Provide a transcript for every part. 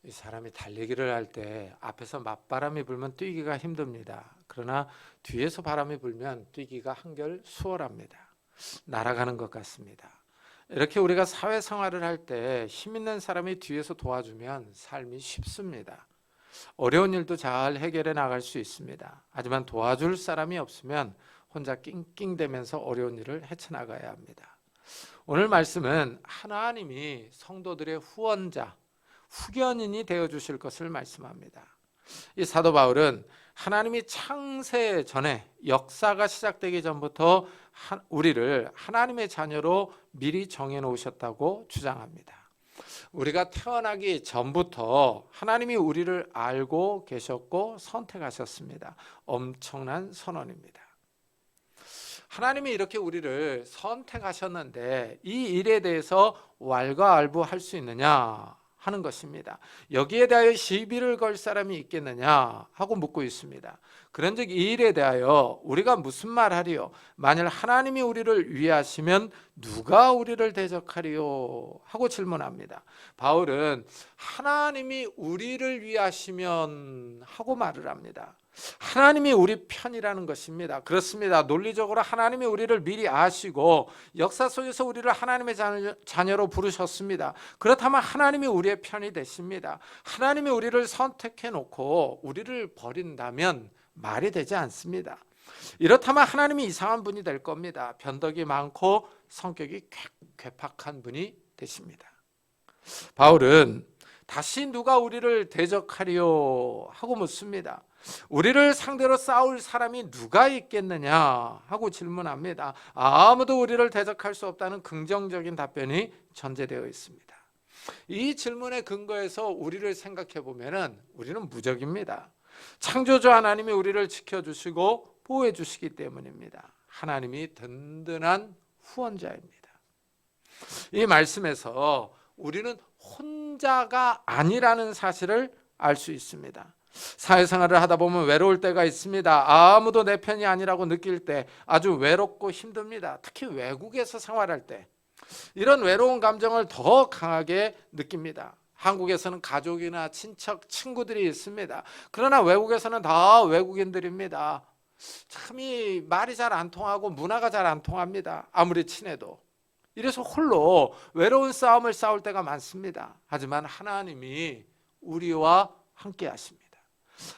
이 사람이 달리기를 할 때 앞에서 맞바람이 불면 뛰기가 힘듭니다. 그러나 뒤에서 바람이 불면 뛰기가 한결 수월합니다. 날아가는 것 같습니다. 이렇게 우리가 사회생활을 할 때 힘 있는 사람이 뒤에서 도와주면 삶이 쉽습니다. 어려운 일도 잘 해결해 나갈 수 있습니다. 하지만 도와줄 사람이 없으면 혼자 낑낑대면서 어려운 일을 헤쳐나가야 합니다. 오늘 말씀은 하나님이 성도들의 후원자, 후견인이 되어주실 것을 말씀합니다. 이 사도 바울은 하나님이 창세 전에, 역사가 시작되기 전부터 우리를 하나님의 자녀로 미리 정해놓으셨다고 주장합니다. 우리가 태어나기 전부터 하나님이 우리를 알고 계셨고 선택하셨습니다. 엄청난 선언입니다. 하나님이 이렇게 우리를 선택하셨는데 이 일에 대해서 왈가왈부할 수 있느냐 하는 것입니다. 여기에 대하여 시비를 걸 사람이 있겠느냐 하고 묻고 있습니다. 그런즉 이 일에 대하여 우리가 무슨 말하리요? 만일 하나님이 우리를 위하시면 누가 우리를 대적하리요? 하고 질문합니다. 바울은 하나님이 우리를 위하시면 하고 말을 합니다. 하나님이 우리 편이라는 것입니다. 그렇습니다. 논리적으로 하나님이 우리를 미리 아시고 역사 속에서 우리를 하나님의 자녀로 부르셨습니다. 그렇다면 하나님이 우리의 편이 되십니다. 하나님이 우리를 선택해 놓고 우리를 버린다면 말이 되지 않습니다. 이렇다면 하나님이 이상한 분이 될 겁니다. 변덕이 많고 성격이 괴팍한 분이 되십니다. 바울은 다시 누가 우리를 대적하리요 하고 묻습니다. 우리를 상대로 싸울 사람이 누가 있겠느냐 하고 질문합니다. 아무도 우리를 대적할 수 없다는 긍정적인 답변이 전제되어 있습니다. 이 질문의 근거에서 우리를 생각해 보면 우리는 무적입니다. 창조주 하나님이 우리를 지켜주시고 보호해 주시기 때문입니다. 하나님이 든든한 후원자입니다. 이 말씀에서 우리는 혼자가 아니라는 사실을 알 수 있습니다. 사회생활을 하다 보면 외로울 때가 있습니다. 아무도 내 편이 아니라고 느낄 때 아주 외롭고 힘듭니다. 특히 외국에서 생활할 때 이런 외로운 감정을 더 강하게 느낍니다. 한국에서는 가족이나 친척, 친구들이 있습니다. 그러나 외국에서는 다 외국인들입니다. 참이 말이 잘 안 통하고 문화가 잘 안 통합니다. 아무리 친해도. 이래서 홀로 외로운 싸움을 싸울 때가 많습니다. 하지만 하나님이 우리와 함께 하십니다.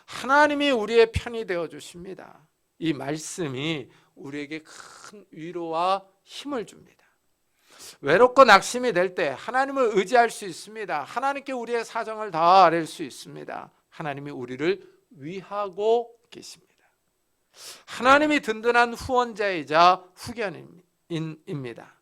하나님이 우리의 편이 되어 주십니다. 이 말씀이 우리에게 큰 위로와 힘을 줍니다. 외롭고 낙심이 될 때 하나님을 의지할 수 있습니다. 하나님께 우리의 사정을 다 아뢰 수 있습니다. 하나님이 우리를 위하고 계십니다. 하나님이 든든한 후원자이자 후견인입니다.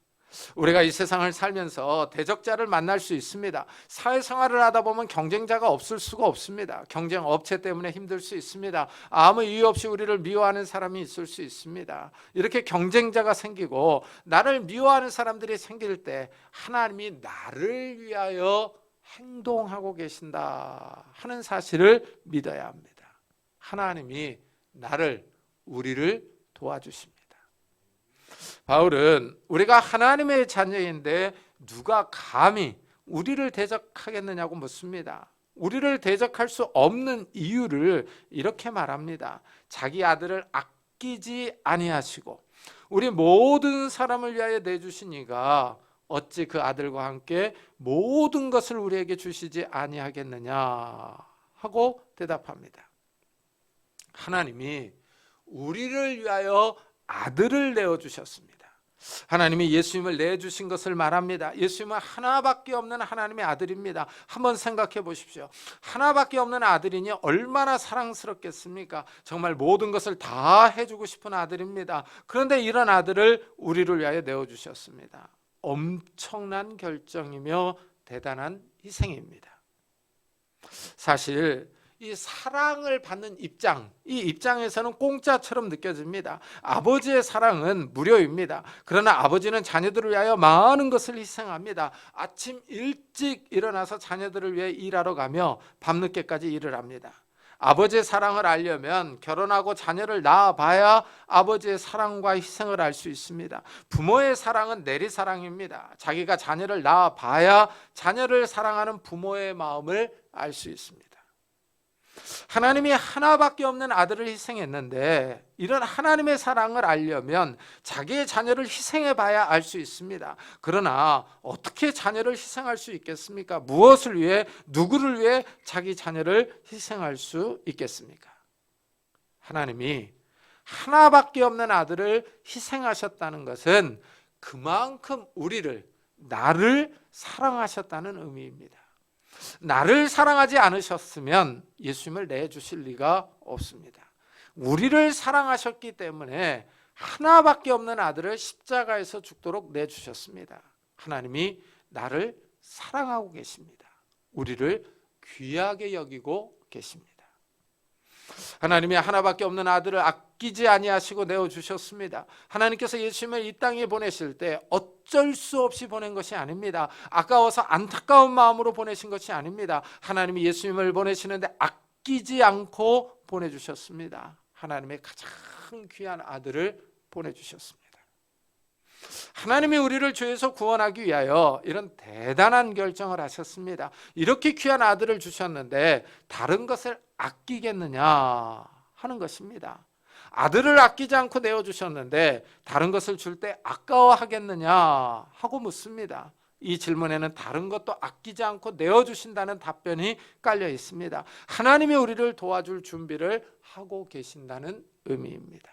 우리가 이 세상을 살면서 대적자를 만날 수 있습니다. 사회생활을 하다 보면 경쟁자가 없을 수가 없습니다. 경쟁 업체 때문에 힘들 수 있습니다. 아무 이유 없이 우리를 미워하는 사람이 있을 수 있습니다. 이렇게 경쟁자가 생기고 나를 미워하는 사람들이 생길 때 하나님이 나를 위하여 행동하고 계신다 하는 사실을 믿어야 합니다. 하나님이 우리를 도와주십니다. 바울은 우리가 하나님의 자녀인데 누가 감히 우리를 대적하겠느냐고 묻습니다. 우리를 대적할 수 없는 이유를 이렇게 말합니다. 자기 아들을 아끼지 아니하시고 우리 모든 사람을 위하여 내주신 이가 어찌 그 아들과 함께 모든 것을 우리에게 주시지 아니하겠느냐 하고 대답합니다. 하나님이 우리를 위하여 아들을 내어주셨습니다. 하나님이 예수님을 내주신 것을 말합니다. 예수님은 하나밖에 없는 하나님의 아들입니다. 한번 생각해 보십시오. 하나밖에 없는 아들이니 얼마나 사랑스럽겠습니까? 정말 모든 것을 다 해주고 싶은 아들입니다. 그런데 이런 아들을 우리를 위하여 내어주셨습니다. 엄청난 결정이며 대단한 희생입니다. 사실 이 사랑을 받는 입장, 이 입장에서는 공짜처럼 느껴집니다. 아버지의 사랑은 무료입니다. 그러나 아버지는 자녀들을 위하여 많은 것을 희생합니다. 아침 일찍 일어나서 자녀들을 위해 일하러 가며 밤늦게까지 일을 합니다. 아버지의 사랑을 알려면 결혼하고 자녀를 낳아봐야 아버지의 사랑과 희생을 알 수 있습니다. 부모의 사랑은 내리사랑입니다. 자기가 자녀를 낳아봐야 자녀를 사랑하는 부모의 마음을 알 수 있습니다. 하나님이 하나밖에 없는 아들을 희생했는데 이런 하나님의 사랑을 알려면 자기의 자녀를 희생해 봐야 알 수 있습니다. 그러나 어떻게 자녀를 희생할 수 있겠습니까? 무엇을 위해, 누구를 위해 자기 자녀를 희생할 수 있겠습니까? 하나님이 하나밖에 없는 아들을 희생하셨다는 것은 그만큼 우리를, 나를 사랑하셨다는 의미입니다. 나를 사랑하지 않으셨으면 예수님을 내주실 리가 없습니다. 우리를 사랑하셨기 때문에 하나밖에 없는 아들을 십자가에서 죽도록 내주셨습니다. 하나님이 나를 사랑하고 계십니다. 우리를 귀하게 여기고 계십니다. 하나님이 하나밖에 없는 아들을 아끼지 아니하시고 내어주셨습니다. 하나님께서 예수님을 이 땅에 보내실 때 어쩔 수 없이 보낸 것이 아닙니다. 아까워서 안타까운 마음으로 보내신 것이 아닙니다. 하나님이 예수님을 보내시는데 아끼지 않고 보내주셨습니다. 하나님의 가장 귀한 아들을 보내주셨습니다. 하나님이 우리를 죄에서 구원하기 위하여 이런 대단한 결정을 하셨습니다. 이렇게 귀한 아들을 주셨는데 다른 것을 아끼겠느냐 하는 것입니다. 아들을 아끼지 않고 내어주셨는데 다른 것을 줄 때 아까워하겠느냐 하고 묻습니다. 이 질문에는 다른 것도 아끼지 않고 내어주신다는 답변이 깔려 있습니다. 하나님이 우리를 도와줄 준비를 하고 계신다는 의미입니다.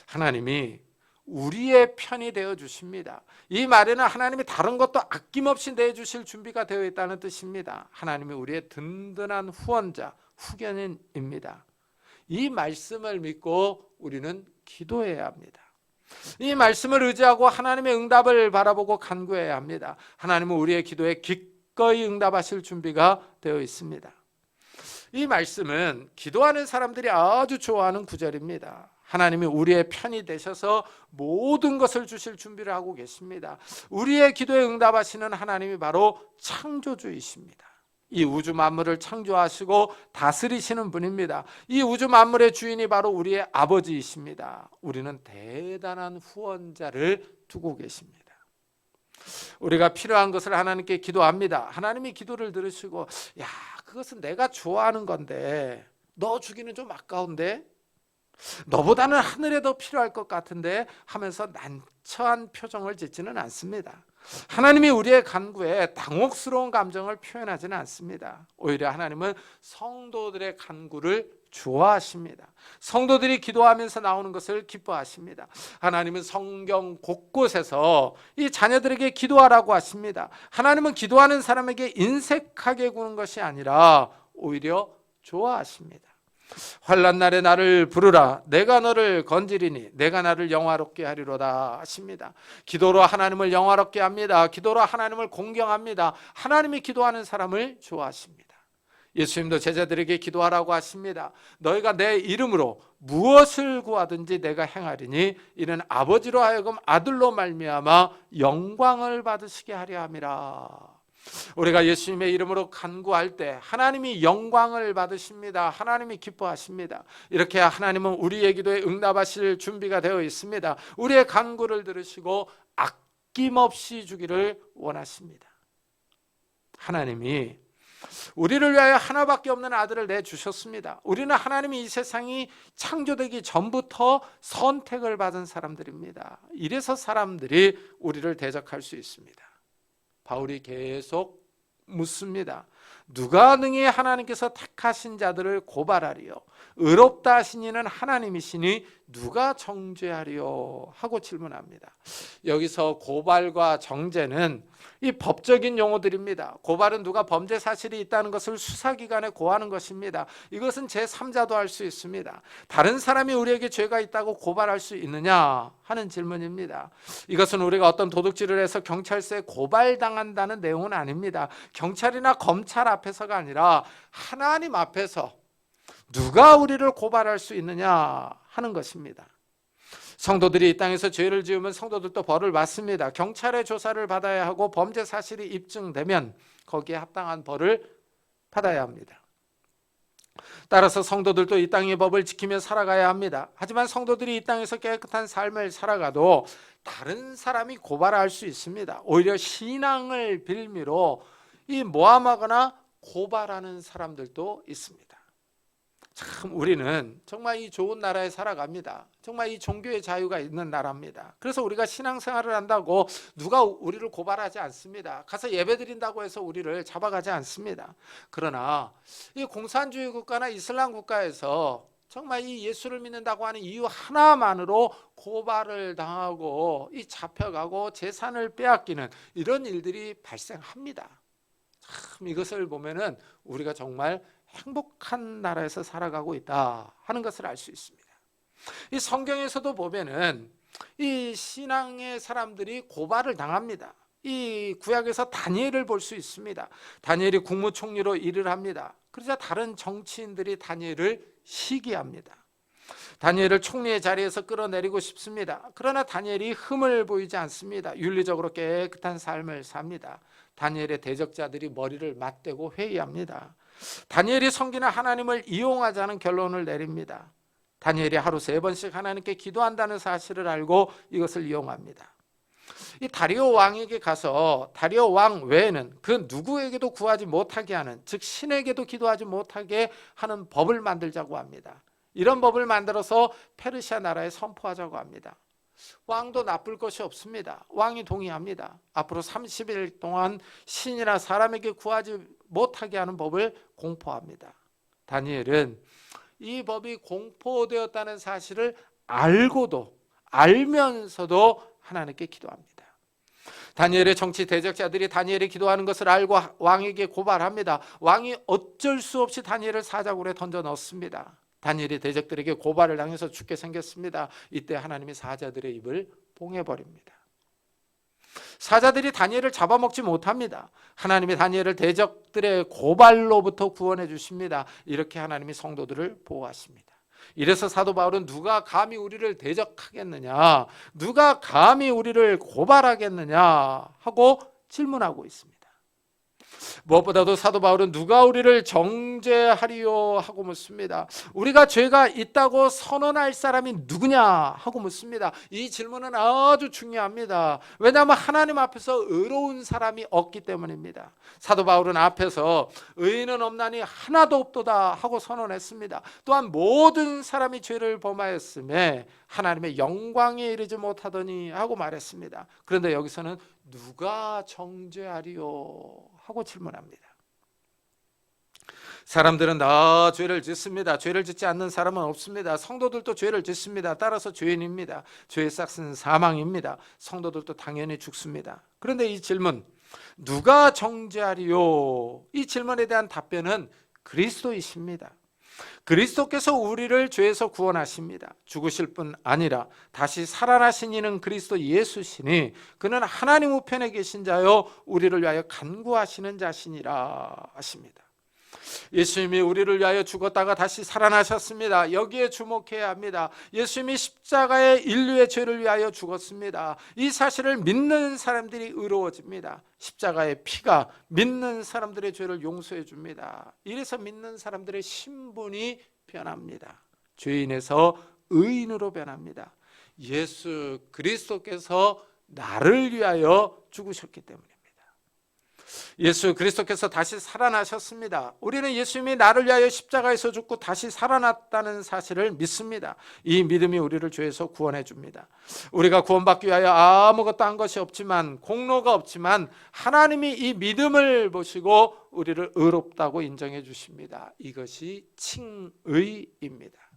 하나님이 우리의 편이 되어 주십니다. 이 말에는 하나님이 다른 것도 아낌없이 내주실 준비가 되어 있다는 뜻입니다. 하나님이 우리의 든든한 후원자, 후견인입니다. 이 말씀을 믿고 우리는 기도해야 합니다. 이 말씀을 의지하고 하나님의 응답을 바라보고 간구해야 합니다. 하나님은 우리의 기도에 기꺼이 응답하실 준비가 되어 있습니다. 이 말씀은 기도하는 사람들이 아주 좋아하는 구절입니다. 하나님이 우리의 편이 되셔서 모든 것을 주실 준비를 하고 계십니다. 우리의 기도에 응답하시는 하나님이 바로 창조주이십니다. 이 우주 만물을 창조하시고 다스리시는 분입니다. 이 우주 만물의 주인이 바로 우리의 아버지이십니다. 우리는 대단한 후원자를 두고 계십니다. 우리가 필요한 것을 하나님께 기도합니다. 하나님이 기도를 들으시고, 야, 그것은 내가 좋아하는 건데 너 주기는 좀 아까운데, 너보다는 하늘에 더 필요할 것 같은데 하면서 난처한 표정을 짓지는 않습니다. 하나님이 우리의 간구에 당혹스러운 감정을 표현하지는 않습니다. 오히려 하나님은 성도들의 간구를 좋아하십니다. 성도들이 기도하면서 나오는 것을 기뻐하십니다. 하나님은 성경 곳곳에서 이 자녀들에게 기도하라고 하십니다. 하나님은 기도하는 사람에게 인색하게 구는 것이 아니라 오히려 좋아하십니다. 환난 날에 나를 부르라, 내가 너를 건지리니 내가 나를 영화롭게 하리로다 하십니다. 기도로 하나님을 영화롭게 합니다. 기도로 하나님을 공경합니다. 하나님이 기도하는 사람을 좋아하십니다. 예수님도 제자들에게 기도하라고 하십니다. 너희가 내 이름으로 무엇을 구하든지 내가 행하리니 이는 아버지로 하여금 아들로 말미암아 영광을 받으시게 하려 함이라. 우리가 예수님의 이름으로 간구할 때 하나님이 영광을 받으십니다. 하나님이 기뻐하십니다. 이렇게 하나님은 우리의 기도에 응답하실 준비가 되어 있습니다. 우리의 간구를 들으시고 아낌없이 주기를 원하십니다. 하나님이 우리를 위하여 하나밖에 없는 아들을 내주셨습니다. 우리는 하나님이 이 세상이 창조되기 전부터 선택을 받은 사람들입니다. 이래서 사람들이 우리를 대적할 수 있습니다. 바울이 계속 묻습니다. 누가 능히 하나님께서 택하신 자들을 고발하리요? 의롭다 하신 이는 하나님이시니 누가 정죄하리요? 하고 질문합니다. 여기서 고발과 정죄는 이 법적인 용어들입니다. 고발은 누가 범죄 사실이 있다는 것을 수사기관에 고하는 것입니다. 이것은 제3자도 할 수 있습니다. 다른 사람이 우리에게 죄가 있다고 고발할 수 있느냐 하는 질문입니다. 이것은 우리가 어떤 도둑질을 해서 경찰서에 고발당한다는 내용은 아닙니다. 경찰이나 검찰 앞에서가 아니라 하나님 앞에서 누가 우리를 고발할 수 있느냐 하는 것입니다. 성도들이 이 땅에서 죄를 지으면 성도들도 벌을 받습니다. 경찰의 조사를 받아야 하고 범죄 사실이 입증되면 거기에 합당한 벌을 받아야 합니다. 따라서 성도들도 이 땅의 법을 지키며 살아가야 합니다. 하지만 성도들이 이 땅에서 깨끗한 삶을 살아가도 다른 사람이 고발할 수 있습니다. 오히려 신앙을 빌미로 이 모함하거나 고발하는 사람들도 있습니다. 참 우리는 정말 이 좋은 나라에 살아갑니다. 정말 이 종교의 자유가 있는 나라입니다. 그래서 우리가 신앙생활을 한다고 누가 우리를 고발하지 않습니다. 가서 예배드린다고 해서 우리를 잡아가지 않습니다. 그러나 이 공산주의 국가나 이슬람 국가에서 정말 이 예수를 믿는다고 하는 이유 하나만으로 고발을 당하고 이 잡혀가고 재산을 빼앗기는 이런 일들이 발생합니다. 참 이것을 보면은 우리가 정말 행복한 나라에서 살아가고 있다 하는 것을 알 수 있습니다. 이 성경에서도 보면은 이 신앙의 사람들이 고발을 당합니다. 이 구약에서 다니엘을 볼 수 있습니다. 다니엘이 국무총리로 일을 합니다. 그러자 다른 정치인들이 다니엘을 시기합니다. 다니엘을 총리의 자리에서 끌어내리고 싶습니다. 그러나 다니엘이 흠을 보이지 않습니다. 윤리적으로 깨끗한 삶을 삽니다. 다니엘의 대적자들이 머리를 맞대고 회의합니다. 다니엘이 섬기는 하나님을 이용하자는 결론을 내립니다. 다니엘이 하루 3번씩 하나님께 기도한다는 사실을 알고 이것을 이용합니다. 이 다리오 왕에게 가서 다리오 왕 외에는 그 누구에게도 구하지 못하게 하는, 즉 신에게도 기도하지 못하게 하는 법을 만들자고 합니다. 이런 법을 만들어서 페르시아 나라에 선포하자고 합니다. 왕도 나쁠 것이 없습니다. 왕이 동의합니다. 앞으로 30일 동안 신이나 사람에게 구하지 못하게 하는 법을 공포합니다. 다니엘은 이 법이 공포되었다는 사실을 알면서도 하나님께 기도합니다. 다니엘의 정치 대적자들이 다니엘이 기도하는 것을 알고 왕에게 고발합니다. 왕이 어쩔 수 없이 다니엘을 사자굴에 던져 넣습니다. 다니엘이 대적들에게 고발을 당해서 죽게 생겼습니다. 이때 하나님이 사자들의 입을 봉해버립니다. 사자들이 다니엘을 잡아먹지 못합니다. 하나님이 다니엘을 대적들의 고발로부터 구원해 주십니다. 이렇게 하나님이 성도들을 보호하십니다. 이래서 사도 바울은 누가 감히 우리를 대적하겠느냐, 누가 감히 우리를 고발하겠느냐 하고 질문하고 있습니다. 무엇보다도 사도 바울은 누가 우리를 정죄하리요 하고 묻습니다. 우리가 죄가 있다고 선언할 사람이 누구냐 하고 묻습니다. 이 질문은 아주 중요합니다. 왜냐하면 하나님 앞에서 의로운 사람이 없기 때문입니다. 사도 바울은 앞에서 의인은 없나니 하나도 없도다 하고 선언했습니다. 또한 모든 사람이 죄를 범하였음에 하나님의 영광에 이르지 못하더니 하고 말했습니다. 그런데 여기서는 누가 정죄하리요 하고 질문합니다. 사람들은 다 죄를 짓습니다. 죄를 짓지 않는 사람은 없습니다. 성도들도 죄를 짓습니다. 따라서 죄인입니다. 죄의 싹은 사망입니다. 성도들도 당연히 죽습니다. 그런데 이 질문, 누가 정죄하리요? 이 질문에 대한 답변은 그리스도이십니다. 그리스도께서 우리를 죄에서 구원하십니다. 죽으실 뿐 아니라 다시 살아나신 이는 그리스도 예수시니 그는 하나님 우편에 계신 자요 우리를 위하여 간구하시는 자시니라 하십니다. 예수님이 우리를 위하여 죽었다가 다시 살아나셨습니다. 여기에 주목해야 합니다. 예수님이 십자가의 인류의 죄를 위하여 죽었습니다. 이 사실을 믿는 사람들이 의로워집니다. 십자가의 피가 믿는 사람들의 죄를 용서해 줍니다. 이래서 믿는 사람들의 신분이 변합니다. 죄인에서 의인으로 변합니다. 예수 그리스도께서 나를 위하여 죽으셨기 때문입니다. 예수 그리스도께서 다시 살아나셨습니다. 우리는 예수님이 나를 위하여 십자가에서 죽고 다시 살아났다는 사실을 믿습니다. 이 믿음이 우리를 죄에서 구원해 줍니다. 우리가 구원받기 위하여 아무것도 한 것이 없지만, 공로가 없지만 하나님이 이 믿음을 보시고 우리를 의롭다고 인정해 주십니다. 이것이 칭의입니다.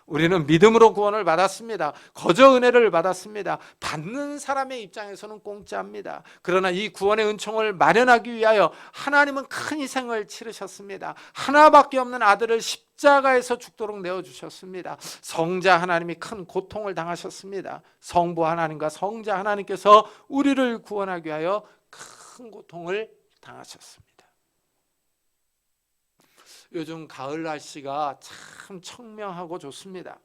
우리는 믿음으로 구원을 받았습니다. 거저 은혜를 받았습니다. 받는 사람의 입장에서는 공짜입니다. 그러나 이 구원의 은총을 마련하기 위하여 하나님은 큰 희생을 치르셨습니다. 하나밖에 없는 아들을 십자가에서 죽도록 내어주셨습니다. 성자 하나님이 큰 고통을 당하셨습니다. 성부 하나님과 성자 하나님께서 우리를 구원하기 위하여 큰 고통을 당하셨습니다. 요즘 가을 날씨가 참 청명하고 좋습니다.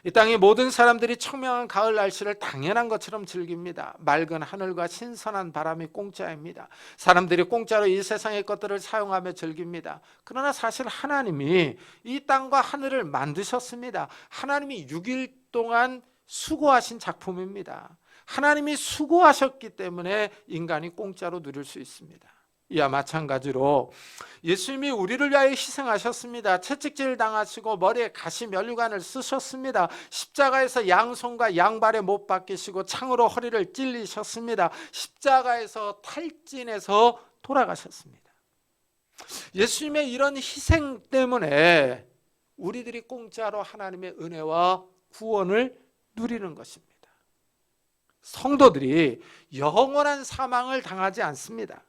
이 땅의 모든 사람들이 청명한 가을 날씨를 당연한 것처럼 즐깁니다. 맑은 하늘과 신선한 바람이 공짜입니다. 사람들이 공짜로 이 세상의 것들을 사용하며 즐깁니다. 그러나 사실 하나님이 이 땅과 하늘을 만드셨습니다. 하나님이 6일 동안 수고하신 작품입니다. 하나님이 수고하셨기 때문에 인간이 공짜로 누릴 수 있습니다. 이와 마찬가지로 예수님이 우리를 위하여 희생하셨습니다. 채찍질 당하시고 머리에 가시 면류관을 쓰셨습니다. 십자가에서 양손과 양발에 못 박히시고 창으로 허리를 찔리셨습니다. 십자가에서 탈진해서 돌아가셨습니다. 예수님의 이런 희생 때문에 우리들이 공짜로 하나님의 은혜와 구원을 누리는 것입니다. 성도들이 영원한 사망을 당하지 않습니다.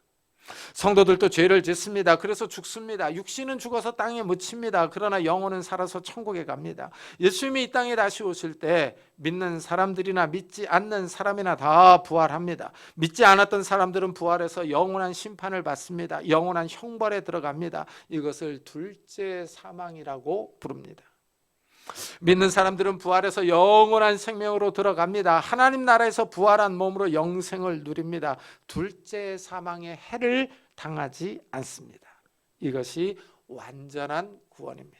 성도들도 죄를 짓습니다. 그래서 죽습니다. 육신은 죽어서 땅에 묻힙니다. 그러나 영혼은 살아서 천국에 갑니다. 예수님이 이 땅에 다시 오실 때 믿는 사람들이나 믿지 않는 사람이나 다 부활합니다. 믿지 않았던 사람들은 부활해서 영원한 심판을 받습니다. 영원한 형벌에 들어갑니다. 이것을 둘째 사망이라고 부릅니다. 믿는 사람들은 부활해서 영원한 생명으로 들어갑니다. 하나님 나라에서 부활한 몸으로 영생을 누립니다. 둘째 사망의 해를 당하지 않습니다. 이것이 완전한 구원입니다.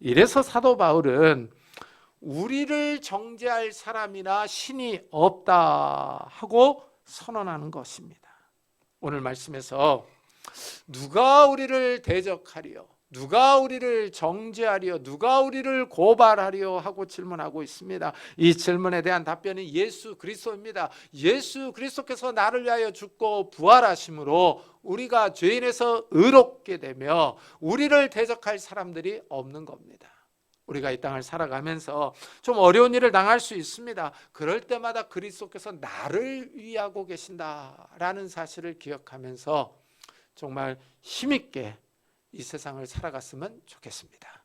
이래서 사도 바울은 우리를 정죄할 사람이나 신이 없다 하고 선언하는 것입니다. 오늘 말씀에서 누가 우리를 대적하리요? 누가 우리를 정죄하리요? 누가 우리를 고발하리요? 하고 질문하고 있습니다. 이 질문에 대한 답변이 예수 그리스도입니다. 예수 그리스도께서 나를 위하여 죽고 부활하심으로 우리가 죄인에서 의롭게 되며 우리를 대적할 사람들이 없는 겁니다. 우리가 이 땅을 살아가면서 좀 어려운 일을 당할 수 있습니다. 그럴 때마다 그리스도께서 나를 위하고 계신다라는 사실을 기억하면서 정말 힘있게 이 세상을 살아갔으면 좋겠습니다.